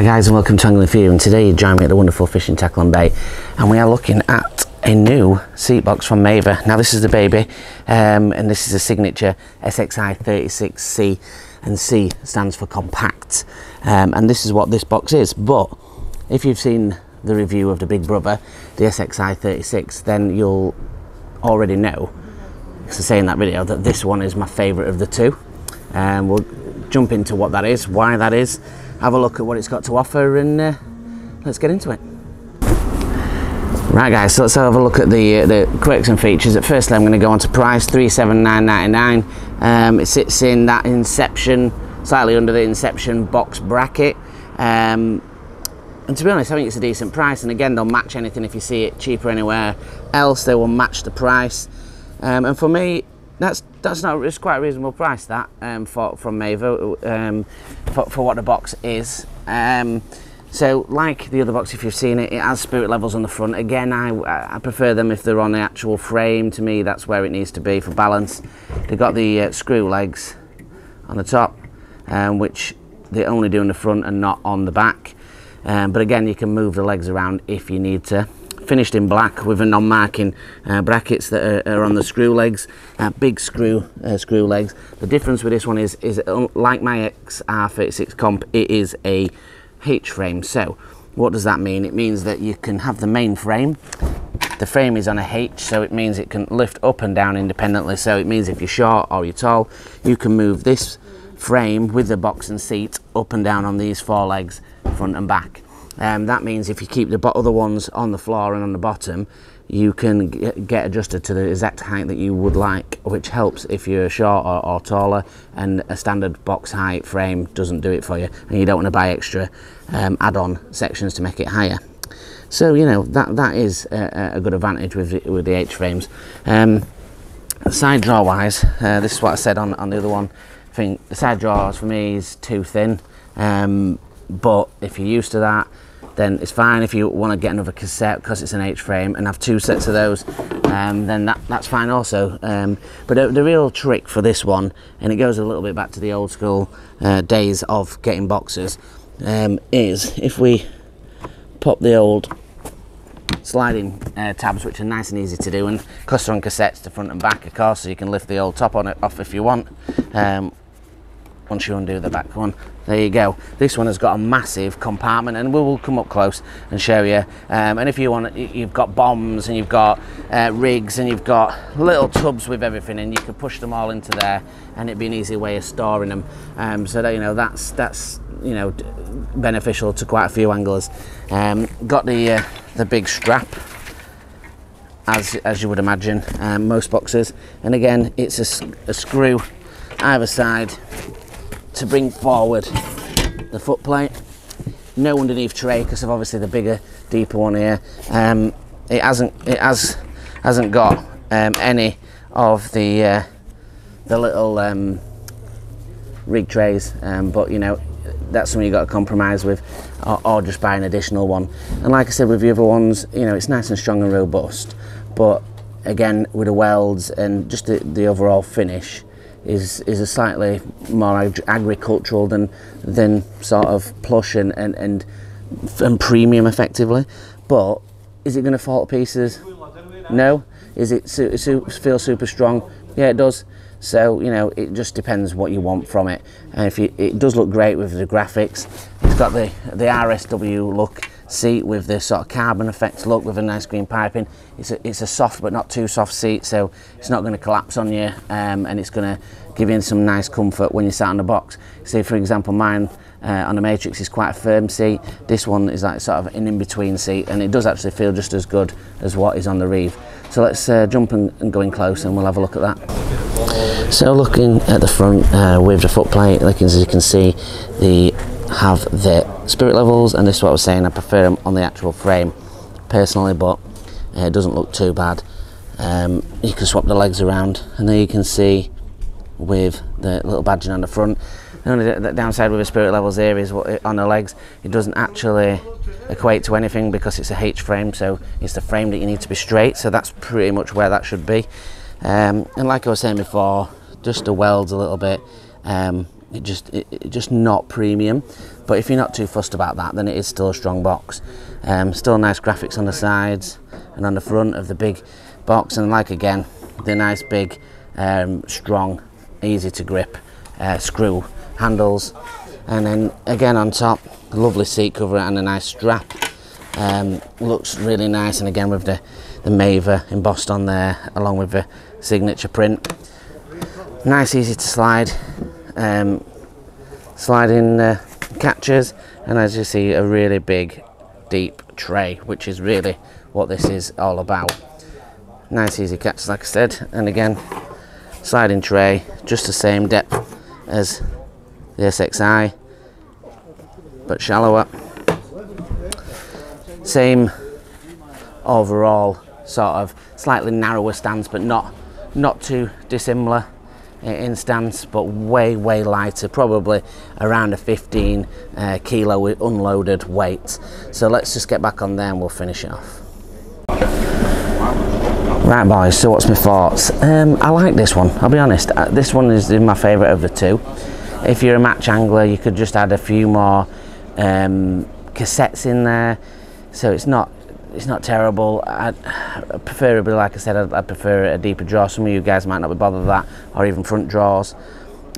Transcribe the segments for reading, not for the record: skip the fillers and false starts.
Guys, and welcome to Angling for You, and today you join me at the wonderful fishing tackle and bait, and we are looking at a new seat box from Maver. Now this is the baby, and this is a Signature SXI 36C, and C stands for compact, and this is what this box is. But if you've seen the review of the big brother, the SXI 36, then you'll already know, because I say in that video, that this one is my favourite of the two. We'll jump into what that is, why that is, have a look at what it's got to offer, and let's get into it. Right guys, so let's have a look at the quirks and features. At first I'm going to go on to price, $379.99. It sits in that Inception, slightly under the Inception box bracket, and to be honest I think it's a decent price, and again they'll match anything. If you see it cheaper anywhere else, they will match the price, and for me it's quite a reasonable price, that from Maver, for what the box is. So like the other box, if you've seen it, it has spirit levels on the front. Again, I prefer them if they're on the actual frame. To me, that's where it needs to be for balance. They've got the screw legs on the top, which they only do in the front and not on the back. But again, you can move the legs around if you need to. Finished in black with a non-marking brackets that are on the screw legs, big screw legs. The difference with this one is like my XR36 comp, it is a H frame. So what does that mean? It means that you can have the main frame. The frame is on a H, so it means it can lift up and down independently. So it means if you're short or you're tall, you can move this frame with the box and seat up and down on these four legs, front and back. That means if you keep the other ones on the floor and on the bottom, you can get adjusted to the exact height that you would like, which helps if you're short or taller, and a standard box height frame doesn't do it for you, and you don't want to buy extra add-on sections to make it higher. So you know that is a good advantage with the H frames. Side drawer wise, this is what I said on the other one. I think the side drawers for me is too thin, but if you're used to that, then it's fine. If you want to get another cassette because it's an H frame and have two sets of those, then that's fine also. But the real trick for this one, and it goes a little bit back to the old school days of getting boxes, is if we pop the old sliding tabs, which are nice and easy to do, and cluster on cassettes to front and back, of course, so you can lift the old top on it off if you want. Once you undo the back one, there you go. This one has got a massive compartment, and we will come up close and show you. And if you want, you've got bombs, and you've got rigs, and you've got little tubs with everything, and you can push them all into there, and it'd be an easy way of storing them. So that, you know, that's you know, beneficial to quite a few anglers. Got the big strap, as you would imagine, most boxes, and again it's a screw either side to bring forward the foot plate. No underneath tray because of obviously the bigger, deeper one here. It hasn't got any of the little rig trays, but you know, that's something you got to compromise with, or just buy an additional one. And like I said with the other ones, you know, it's nice and strong and robust, but again with the welds and just the overall finish is a slightly more agricultural than sort of plush and premium effectively. But is it going to fall to pieces? No. Is it feel super strong? Yeah, it does. So you know, it just depends what you want from it. And it does look great with the graphics. It's got the RSW look seat with this sort of carbon effect look with a nice green piping. It's a soft but not too soft seat, so it's not going to collapse on you, and it's going to give you some nice comfort when you sat on the box. Say for example mine on the Matrix is quite a firm seat. This one is like sort of an in-between seat, and it does actually feel just as good as what is on the Reeve. So let's jump and go in close, and we'll have a look at that. So looking at the front with the foot plate, like as you can see, they have the spirit levels, and this is what I was saying, I prefer them on the actual frame personally, but it doesn't look too bad. You can swap the legs around, and there you can see with the little badging on the front. The only downside with the spirit levels here is on the legs, it doesn't actually equate to anything because it's a H frame, so it's the frame that you need to be straight, so that's pretty much where that should be. And like I was saying before, just the welds a little bit, it just not premium. But if you're not too fussed about that, then it is still a strong box. Still nice graphics on the sides and on the front of the big box, and like again, the nice big strong, easy to grip screw handles, and then again on top, lovely seat cover and a nice strap. Looks really nice, and again with the Maver embossed on there along with the signature print. Nice, easy to slide, sliding catches, and as you see, a really big deep tray, which is really what this is all about. Nice easy catch, like I said, and again sliding tray, just the same depth as the SXI but shallower. Same overall sort of slightly narrower stance, but not too dissimilar in stance, but way lighter, probably around a 15 kilo unloaded weight. So let's just get back on there and we'll finish it off. Right boys, so what's my thoughts? I like this one, I'll be honest. This one is my favourite of the two. If you're a match angler, you could just add a few more cassettes in there, so it's not terrible. Preferably, like I said, I'd prefer a deeper draw. Some of you guys might not be bothered with that, or even front draws.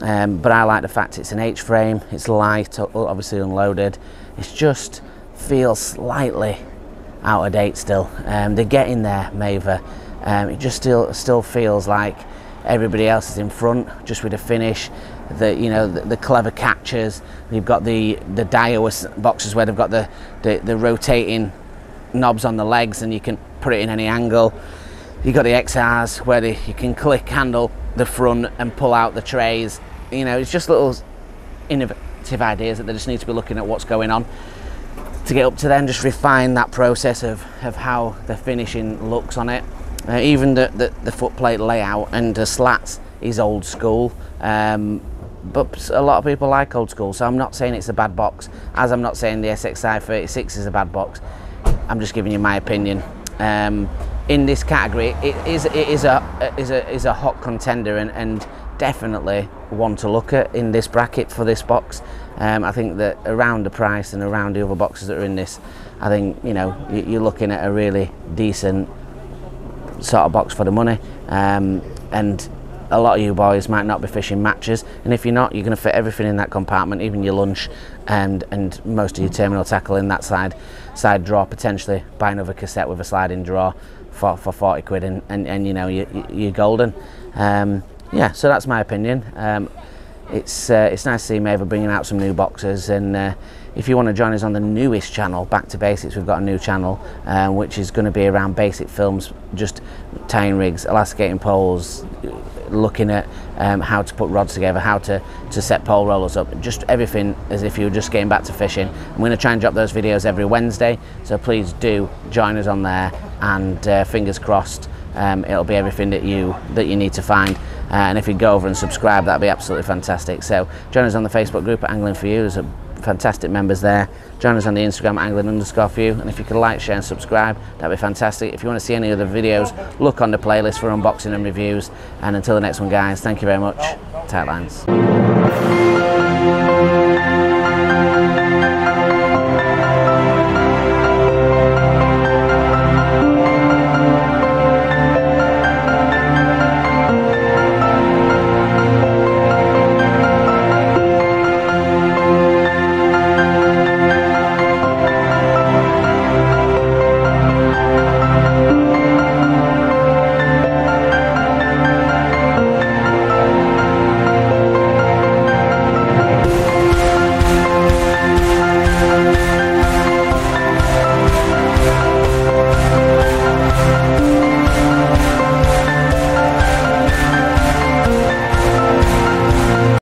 But I like the fact it's an H-frame, it's light, obviously unloaded. It just feels slightly out of date still. They're getting there, Maver. It just still feels like everybody else is in front, just with a finish. The clever catches. You've got the Daiwa boxes where they've got the rotating knobs on the legs, and you can put it in any angle. You've got the XRs where you can click handle the front and pull out the trays. It's just little innovative ideas that they just need to be looking at what's going on to get up to then just refine that process of how the finishing looks on it. Even the foot plate layout and the slats is old school, but a lot of people like old school, so I'm not saying it's a bad box, as I'm not saying the SXI 36 is a bad box. I'm just giving you my opinion. In this category, it is a hot contender, and definitely one to look at in this bracket for this box. I think that around the price and around the other boxes that are in this, I think you're looking at a really decent sort of box for the money. And a lot of you boys might not be fishing matches, and if you're not, you're going to fit everything in that compartment, even your lunch and most of your terminal tackle in that side drawer. Potentially buy another cassette with a sliding drawer for 40 quid, and you're golden. Yeah, so that's my opinion. It's nice to see Maver bringing out some new boxes, and if you want to join us on the newest channel, Back to Basics, we've got a new channel which is going to be around basic films, just tying rigs, elasticating poles, looking at how to put rods together, how to set pole rollers up, just everything as if you were just getting back to fishing. I'm going to try and drop those videos every Wednesday, so please do join us on there, and fingers crossed it'll be everything that you need to find. And if you go over and subscribe, that'd be absolutely fantastic. So join us on the Facebook group at Angling For You. There's fantastic members there. Join us on the Instagram at angling_for_you, and if you could like, share and subscribe, that'd be fantastic. If you want to see any other videos, look on the playlist for unboxing and reviews. And until the next one guys, thank you very much. Tight lines.